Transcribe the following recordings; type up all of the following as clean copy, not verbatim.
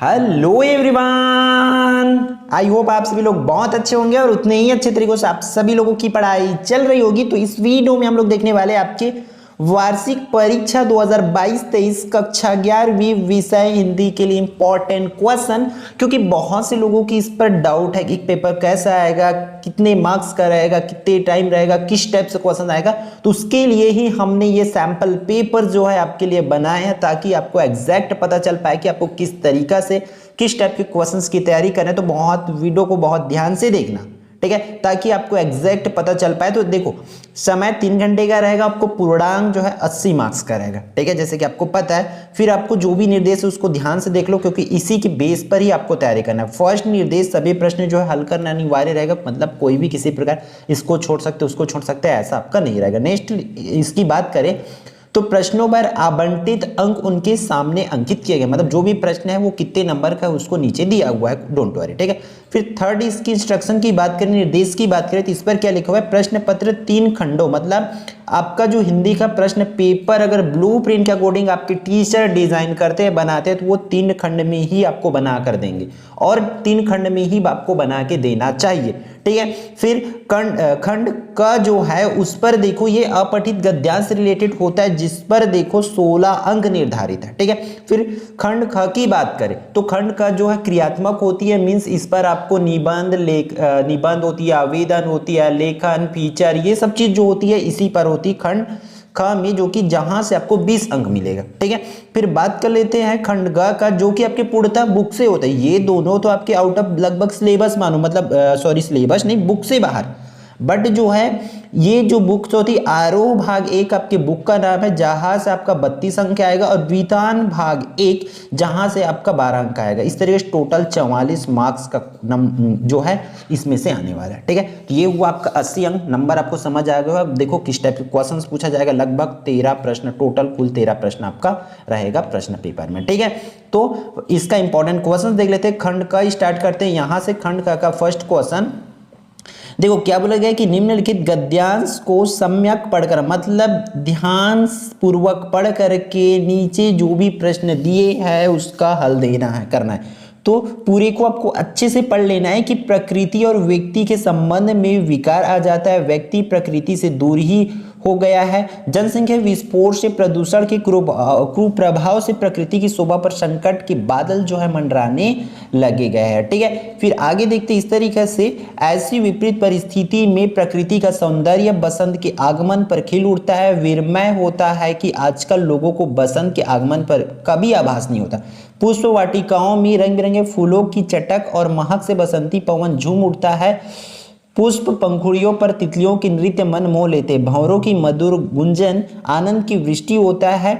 Hello everyone, I hope आप सभी लोग बहुत अच्छे होंगे और उतने ही अच्छे तरीकों से आप सभी लोगों की पढ़ाई चल रही होगी। तो इस वीडियो में हम लोग देखने वाले हैं आपके वार्षिक परीक्षा 2022-23 कक्षा 11वीं विषय हिंदी के लिए इंपॉर्टेंट क्वेश्चन, क्योंकि बहुत से लोगों की इस पर डाउट है कि पेपर कैसा आएगा, कितने मार्क्स का रहेगा, कितने टाइम रहेगा, किस टाइप से क्वेश्चन आएगा। तो उसके लिए ही हमने ये सैंपल पेपर जो है आपके लिए बनाए हैं, ताकि आपको एग्जैक्ट पता चल पाए कि आपको किस तरीका से किस टाइप के क्वेश्चंस की तैयारी करें। तो बहुत वीडियो को बहुत ध्यान से देखना, ठीक है, ताकि आपको एग्जैक्ट पता चल पाए। तो देखो, समय 3 घंटे का रहेगा, आपको पूर्णांक जो है 80 मार्क्स का रहेगा, ठीक है, जैसे कि आपको पता है। फिर आपको जो भी निर्देश है उसको ध्यान से देख लो, क्योंकि इसी के बेस पर ही आपको तैयारी करना है। फर्स्ट निर्देश सभी प्रश्न जो है हल करना अनिवार्य रहेगा, मतलब कोई भी किसी प्रकार इसको छोड़ सकते उसको छोड़ सकते हैं, ऐसा आपका नहीं रहेगा। नेक्स्ट इसकी बात करें तो प्रश्नों पर आवंटित अंक उनके सामने अंकित किए गए, मतलब जो भी प्रश्न है वो कितने नंबर का है उसको नीचे दिया हुआ है, डोंट वरी, ठीक है। फिर थर्ड इसकी इंस्ट्रक्शन की बात करें, निर्देश की बात करें, तो इस पर क्या लिखा हुआ है, प्रश्न पत्र 3 खंडों, मतलब आपका जो हिंदी का प्रश्न पेपर अगर ब्लूप्रिंट के अकॉर्डिंग आपके टीचर डिजाइन करते हैं बनाते हैं, तो वो 3 खंड में ही आपको बना कर देंगे और 3 खंड में ही आपको बना के देना चाहिए, ठीक है। फिर खंड का जो है उस पर देखो, ये अपठित गद्यांश से रिलेटेड होता है, जिस पर देखो 16 अंक निर्धारित है, ठीक है। फिर खंड ख की बात करें तो खंड का जो है क्रियात्मक होती है, मींस इस पर आपको निबंध होती है, आवेदन होती है, लेखन, फीचर, ये सब चीज जो होती है इसी पर होती है खंड ख में, जो कि जहां से आपको 20 अंक मिलेगा, ठीक है। फिर बात कर लेते हैं खंड ग का, जो कि आपके पूर्णतः बुक से होता है। ये दोनों तो आपके आउट ऑफ लगभग सिलेबस मानो, मतलब सॉरी सिलेबस नहीं, बुक से बाहर। बट जो है ये जो बुक्स होती है, आरोह भाग 1 आपके बुक का नाम है, जहां से आपका 32 अंक आएगा, और द्वितान भाग 1 जहां से आपका 12 अंक आएगा। इस तरीके से टोटल 44 मार्क्स का जो है इसमें से आने वाला है, ठीक है। तो ये हुआ आपका 80 अंक नंबर, आपको समझ आ गया। अब देखो किस टाइप के क्वेश्चंस पूछा जाएगा, लगभग 13 प्रश्न, टोटल कुल 13 प्रश्न आपका रहेगा प्रश्न पेपर में, ठीक है। तो इसका इंपॉर्टेंट क्वेश्चन देख लेते हैं। खंड का स्टार्ट करते हैं यहां से। खंड का फर्स्ट क्वेश्चन देखो क्या बोला गया कि निम्नलिखित गद्यांश को सम्यक पढ़कर, मतलब ध्यान पूर्वक पढ़ करके नीचे जो भी प्रश्न दिए हैं उसका हल देना है, करना है। तो पूरे को आपको अच्छे से पढ़ लेना है कि प्रकृति और व्यक्ति के संबंध में विकार आ जाता है, व्यक्ति प्रकृति से दूर ही हो गया है, जनसंख्या विस्फोट से, प्रदूषण के कुप्रभाव से प्रकृति की शोभा पर संकट के बादल जो है मंडराने लगे गए हैं, ठीक है। फिर आगे देखते इस तरीके से, ऐसी विपरीत परिस्थिति में प्रकृति का सौंदर्य बसंत के आगमन पर खिल उठता है। विस्मय होता है कि आजकल लोगों को बसंत के आगमन पर कभी आभास नहीं होता। पुष्प वाटिकाओं में रंग बिरंगे फूलों की चटक और महक से बसंती पवन झूम उठता है। पुष्प पंखुड़ियों पर तितलियों के नृत्य मन मोह लेते, भंवरों की मधुर गुंजन, आनंद की वृष्टि होता है।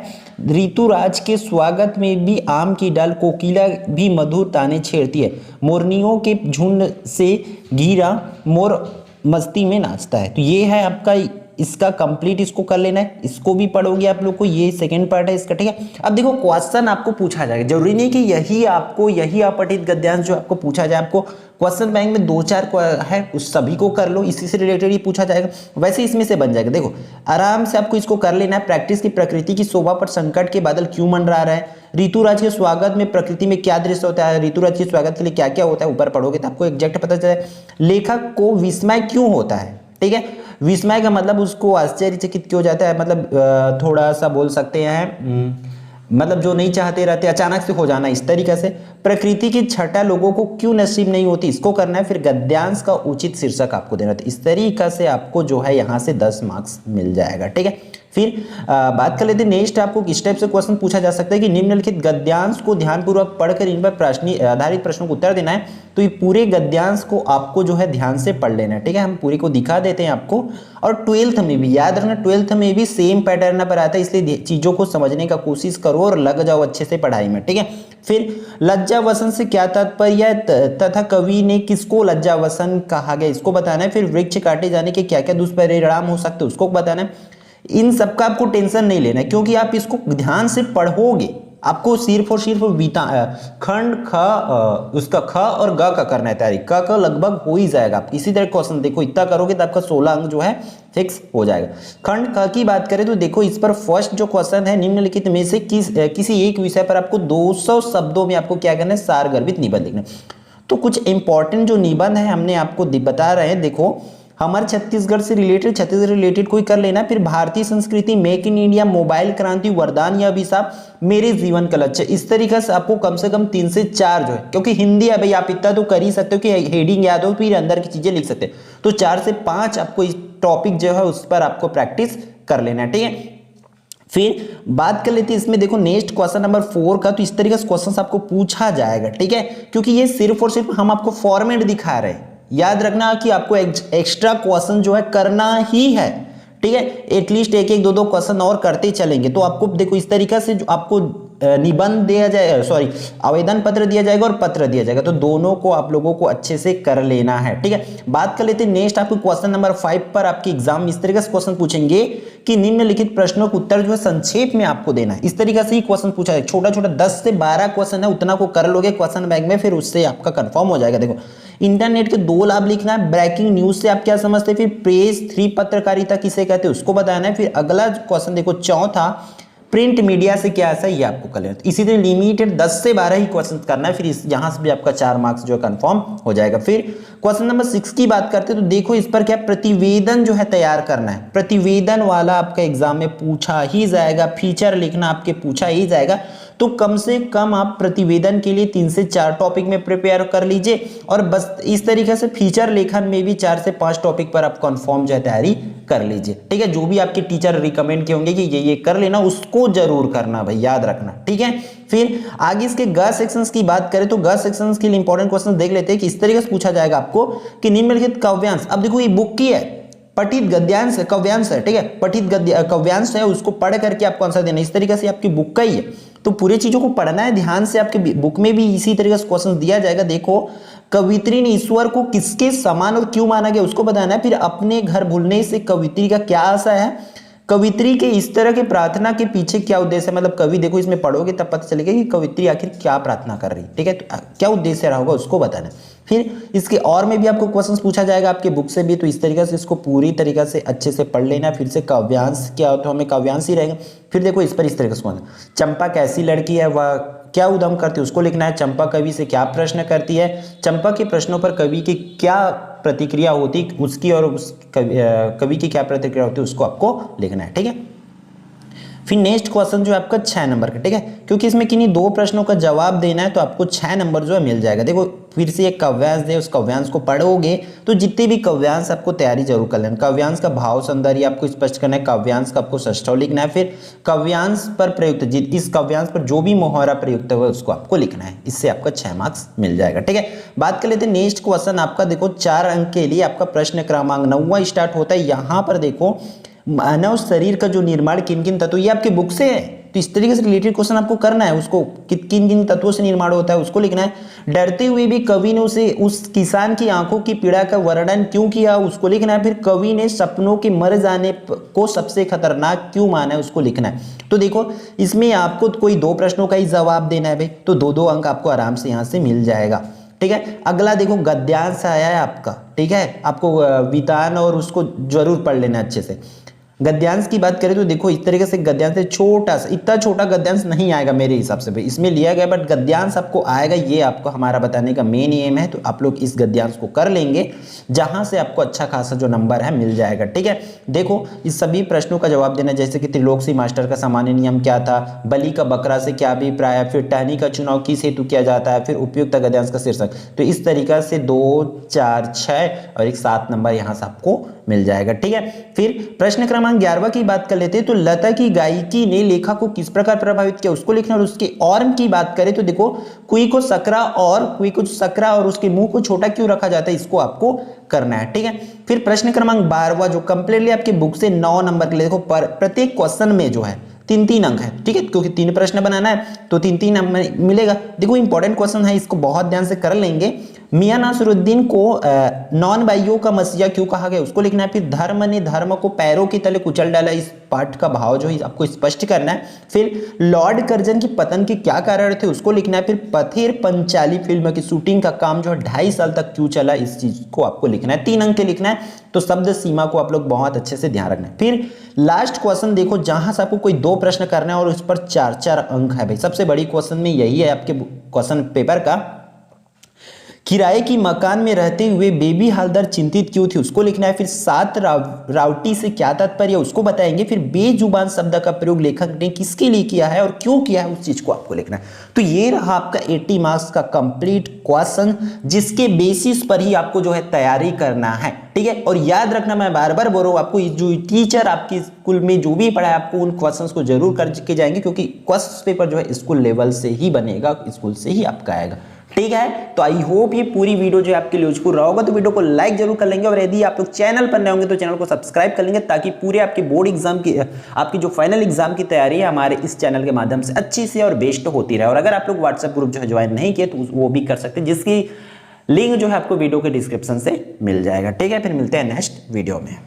ऋतुराज के स्वागत में भी आम की डाल कोकिला भी मधुर ताने छेड़ती है। मोरनियों के झुंड से घिरा मोर मस्ती में नाचता है। तो ये है आपका इसका कंप्लीट, इसको कर लेना है, इसको भी पढ़ोगे आप लोग को, ये सेकंड पार्ट है इसका, ठीक है। अब देखो क्वेश्चन आपको पूछा जाएगा, जरूरी नहीं कि यही अपठित गद्यांश जो आपको पूछा जाए। आपको क्वेश्चन बैंक में 2-4 है, उस सभी को कर लो, इसी से रिलेटेड ही पूछा जाएगा, वैसे इसमें से बन जाएगा। देखो आराम से आपको इसको कर लेना है। प्रैक्टिस की प्रकृति की शोभा पर संकट के बादल क्यों मंडरा रहा है, ऋतुराज के स्वागत में प्रकृति में क्या दृश्य होता है, ऋतुराज के स्वागत के लिए क्या क्या होता है, ऊपर पढ़ोगे तो आपको एग्जैक्ट पता चले। लेखक को विस्मय क्यों होता है, ठीक है। विस्मय का मतलब उसको आश्चर्यचकित क्यों जाता है, मतलब थोड़ा सा बोल सकते हैं, मतलब जो नहीं चाहते रहते अचानक से हो जाना, इस तरीके से। प्रकृति की छटा लोगों को क्यों नसीब नहीं होती, इसको करना है। फिर गद्यांश का उचित शीर्षक आपको देना है। इस तरीके से आपको जो है यहाँ से 10 मार्क्स मिल जाएगा, ठीक है। फिर बात कर लेते हैं नेक्स्ट, आपको किस टाइप से क्वेश्चन पूछा जा सकता है कि निम्नलिखित गद्यांश को ध्यानपूर्वक पढ़कर इन पर आधारित प्रश्नों को उत्तर देना है। तो ये पूरे गद्यांश को आपको जो है ध्यान से पढ़ लेना है, ठीक है। हम पूरे को दिखा देते हैं आपको। और 12th में भी याद रखना, 12th में भी सेम पैटर्न पर आता है, इसलिए चीजों को समझने का कोशिश करो और लग जाओ अच्छे से पढ़ाई में, ठीक है। फिर लज्जावसन से क्या तात्पर्य तथा कवि ने किसको लज्जावसन कहा गया, इसको बताना है। फिर वृक्ष काटे जाने के क्या क्या दुष्परिणाम हो सकते हैं उसको बताना है। इन सबका आपको टेंशन नहीं लेना है, क्योंकि आप इसको ध्यान से पढ़ोगे आपको सिर्फ और सिर्फ खंड ख उसका ख और ग का करना है तैयारी। क का लगभग हो ही जाएगा। आप इसी तरह क्वेश्चन देखो, इतना करोगे तो आपका 16 अंक जो है फिक्स हो जाएगा। खंड ख की बात करें तो देखो इस पर फर्स्ट जो क्वेश्चन है, निम्नलिखित में से किसी एक विषय पर आपको 200 शब्दों में आपको क्या करना है, सारगर्भित निबंध लिखना है। तो कुछ इंपॉर्टेंट जो निबंध है हमने आपको बता रहे हैं। देखो हमारे छत्तीसगढ़ से रिलेटेड कोई कर लेना, फिर भारतीय संस्कृति, मेक इन इंडिया, मोबाइल क्रांति, वरदान या अभिशाप, मेरे जीवन का लक्ष्य। इस तरीके से आपको कम से कम 3 से 4 जो है, क्योंकि हिंदी है भाई, आप इतना तो कर ही सकते हो कि हेडिंग याद हो, फिर अंदर की चीजें लिख सकते हो। तो 4 से 5 आपको इस टॉपिक जो है उस पर आपको प्रैक्टिस कर लेना है, ठीक है। फिर बात कर लेते हैं इसमें, देखो नेक्स्ट क्वेश्चन नंबर 4 का। तो इस तरीके से क्वेश्चन आपको पूछा जाएगा, ठीक है, क्योंकि ये सिर्फ और सिर्फ हम आपको फॉर्मेट दिखा रहे हैं। याद रखना कि आपको एक्स्ट्रा क्वेश्चन जो है करना ही है, ठीक है। एटलीस्ट एक एक दो दो क्वेश्चन और करते चलेंगे। तो आपको देखो इस तरीके से जो आपको निबंध दिया जाए, सॉरी आवेदन पत्र दिया जाएगा और पत्र दिया जाएगा, तो दोनों को आप लोगों को अच्छे से कर लेना है, ठीक है। बात कर लेते हैं नेक्स्ट, आपको क्वेश्चन नंबर 5 पर आपके एग्जाम में इस तरीके से क्वेश्चन पूछेंगे कि निम्नलिखित प्रश्नों का उत्तर जो है संक्षेप में आपको देना है। इस तरीके से ही क्वेश्चन पूछा है, छोटा छोटा 10 से 12 क्वेश्चन है, उतना को कर लोगे क्वेश्चन बैंक में, फिर उससे आपका कंफर्म हो जाएगा। देखो इंटरनेट के 2 लाभ लिखना है, ब्रेकिंग न्यूज से आप क्या समझते हैं, फिर पेज 3 पत्रकारिता किसे कहते हैं उसको बताना है। फिर अगला क्वेश्चन देखो चौथा, प्रिंट मीडिया से क्या ऐसा ये आपको कर लेना। इसी तरह लिमिटेड 10 से 12 ही क्वेश्चन करना है, फिर यहां से भी आपका 4 मार्क्स जो है कंफर्म हो जाएगा। फिर क्वेश्चन नंबर 6 की बात करते हैं तो देखो इस पर क्या प्रतिवेदन जो है तैयार करना है। प्रतिवेदन वाला आपका एग्जाम में पूछा ही जाएगा, फीचर लिखना आपके पूछा ही जाएगा। तो कम से कम आप प्रतिवेदन के लिए 3 से 4 टॉपिक में प्रिपेयर कर लीजिए, और बस इस तरीके से फीचर लेखन में भी 4 से 5 टॉपिक पर आप कंफर्म जो है तैयारी कर लीजिए, ठीक है। जो भी आपके टीचर रिकमेंड किए होंगे कि ये कर लेना, उसको जरूर करना भाई, याद रखना, ठीक है। फिर आगे इसके ग सेक्शंस की बात करें तो ग सेक्शंस के लिए इंपॉर्टेंट क्वेश्चन देख लेते हैं कि इस तरीके से पूछा जाएगा आपको कि निम्नलिखित काव्यांश, अब देखो ये बुक की है, पठित गद्यांश है, काव्यांश है, ठीक है, पठित काव्यांश है, उसको पढ़ करके आपको आंसर देना। इस तरीके से आपकी बुक का ही है, तो पूरी चीजों को पढ़ना है ध्यान से। आपके बुक में भी इसी तरीके से क्वेश्चन दिया जाएगा। देखो कवित्री ने ईश्वर को किसके समान और क्यों माना गया उसको बताना है। फिर अपने घर भूलने से कवित्री का क्या आशा है, कवित्री के इस तरह के प्रार्थना के पीछे क्या उद्देश्य है, मतलब कवि, देखो इसमें पढ़ोगे तब पता चलेगा कि कवित्री आखिर क्या प्रार्थना कर रही है, ठीक है, तो क्या उद्देश्य रहा होगा उसको बताना। फिर इसके और में भी आपको क्वेश्चंस पूछा जाएगा आपके बुक से भी, तो इस तरीके से इसको पूरी तरीके से अच्छे से पढ़ लेना। फिर से काव्यांश क्या, तो हमें काव्यांश ही रहेगा। फिर देखो इस पर इस तरीके से चंपा कैसी लड़की है, वह क्या उद्यम करती है उसको लिखना है। चंपा कवि से क्या प्रश्न करती है, चंपा के प्रश्नों पर कवि की क्या प्रतिक्रिया होती उसकी, और उस कवि की क्या प्रतिक्रिया होती है उसको आपको लिखना है, ठीक है। फिर नेक्स्ट क्वेश्चन जो है आपका 6 नंबर का, ठीक है, क्योंकि इसमें किन्हीं 2 प्रश्नों का जवाब देना है तो आपको 6 नंबर जो है मिल जाएगा। देखो फिर से एक काव्यांश दे, उस काव्यांश को पढ़ोगे तो जितने भी काव्यांश आपको तैयारी जरूर कर लेना। काव्यांश का भाव सौंदर्य आपको स्पष्ट करना है, काव्यांश का आपको षष्ठव लिखना है। फिर काव्यांश पर प्रयुक्त, इस काव्यांश पर जो भी मुहावरा प्रयुक्त हुआ उसको आपको लिखना है। इससे आपका 6 मार्क्स मिल जाएगा, ठीक है। बात कर लेते हैं नेक्स्ट क्वेश्चन आपका, देखो 4 अंक के लिए आपका प्रश्न क्रमांक 9वां स्टार्ट होता है। यहाँ पर देखो मानव शरीर का जो निर्माण किन किन तत्व, ये आपके बुक से है, तो इस तरीके से रिलेटेड क्वेश्चन आपको करना है। उसको किन किन तत्वों से निर्माण होता है उसको लिखना है। डरते हुए भी कवि ने उसे उस किसान की आंखों की पीड़ा का वर्णन क्यों किया उसको लिखना है। फिर कवि ने सपनों के मर जाने को सबसे खतरनाक क्यों माना है उसको लिखना है। तो देखो इसमें आपको कोई 2 प्रश्नों का ही जवाब देना है भाई, तो 2-2 अंक आपको आराम से यहाँ से मिल जाएगा, ठीक है। अगला देखो गद्यांश आया है आपका, ठीक है, आपको वितान और उसको जरूर पढ़ लेना अच्छे से। गद्यांश की बात करें तो देखो इस तरीके से गद्यांश से छोटा सा, इतना छोटा गद्यांश नहीं आएगा मेरे हिसाब से भाई, इसमें लिया गया, बट गद्यांश आपको आएगा, ये आपको हमारा बताने का मेन एम है। तो आप लोग इस गद्यांश को कर लेंगे, जहां से आपको अच्छा खासा जो नंबर है मिल जाएगा, ठीक है। देखो इस सभी प्रश्नों का जवाब देना, जैसे कि त्रिलोकसी मास्टर का सामान्य नियम क्या था, बलि का बकरा से क्या अभिप्राय है, फिर टहनी का चुनाव किस हेतु किया जाता है, फिर उपयुक्त गद्यांश का शीर्षक। तो इस तरीके से 2, 4, 6 और एक 7 नंबर यहाँ से आपको मिल जाएगा, ठीक है। फिर प्रश्न क्रमांक 11 की बात कर लेते हैं। तो लता की गायकी ने लेखक को किस प्रकार प्रभावित किया उसको लिखना, और उसके और की बात करें तो देखो कुई को सकरा और उसके मुंह को छोटा क्यों रखा जाता है इसको आपको करना है, ठीक है। फिर प्रश्न क्रमांक 12 जो कंप्लीटली आपके बुक से 9 नंबर के लिए, देखो प्रत्येक क्वेश्चन में जो है 3-3 अंक है, ठीक है, क्योंकि 3 प्रश्न बनाना है तो 3-3 नंबर मिलेगा। देखो इंपॉर्टेंट क्वेश्चन है, इसको बहुत ध्यान से कर लेंगे। मियां नासिरुद्दीन को नॉन बाइयों का मसीहा क्यों कहा गया, उसको लिखना है। फिर धर्म ने धर्म को पैरों के तले कुचल डाला, इस पाठ का भाव जो है आपको स्पष्ट करना है। फिर लॉर्ड कर्जन की पतन के क्या कारण थे, उसको लिखना है। फिर पथेर पंचाली फिल्म की शूटिंग का काम जो है 2.5 साल तक क्यों चला, इस चीज को आपको लिखना है। 3 अंक के लिखना है, तो शब्द सीमा को आप लोग बहुत अच्छे से ध्यान रखना है। फिर लास्ट क्वेश्चन देखो, जहां से आपको कोई 2 प्रश्न करना है और उस पर 4-4 अंक है भाई। सबसे बड़ी क्वेश्चन में यही है आपके क्वेश्चन पेपर का। किराए की मकान में रहते हुए बेबी हालदार चिंतित क्यों थी, उसको लिखना है। फिर 7 रावटी से क्या तात्पर्य, उसको बताएंगे। फिर बेजुबान शब्द का प्रयोग लेखक ने किसके लिए किया है और क्यों किया है, उस चीज को आपको लिखना है। तो ये रहा आपका 80 मार्क्स का कंप्लीट क्वेश्चन, जिसके बेसिस पर ही आपको जो है तैयारी करना है, ठीक है। और याद रखना, मैं बार बार बोल रहा हूं आपको, जो टीचर आपकी स्कूल में जो भी पढ़ाए आपको उन क्वेश्चंस को जरूर करके जाएंगे, क्योंकि क्वेश्चन पेपर जो है स्कूल लेवल से ही बनेगा, स्कूल से ही आपका आएगा, ठीक है। तो आई होप ये पूरी वीडियो जो है आपके लिए यूजफुल रहा होगा। तो वीडियो को लाइक जरूर कर लेंगे, और यदि आप लोग चैनल पर नए होंगे तो चैनल को सब्सक्राइब कर लेंगे, ताकि पूरे आपके बोर्ड एग्जाम की, आपकी जो फाइनल एग्जाम की तैयारी है हमारे इस चैनल के माध्यम से अच्छी से और बेस्ट होती रहे। और अगर आप लोग व्हाट्सएप ग्रुप जो है ज्वाइन नहीं किए तो वो भी कर सकते हैं, जिसकी लिंक जो है आपको वीडियो के डिस्क्रिप्शन से मिल जाएगा, ठीक है। फिर मिलते हैं नेक्स्ट वीडियो में।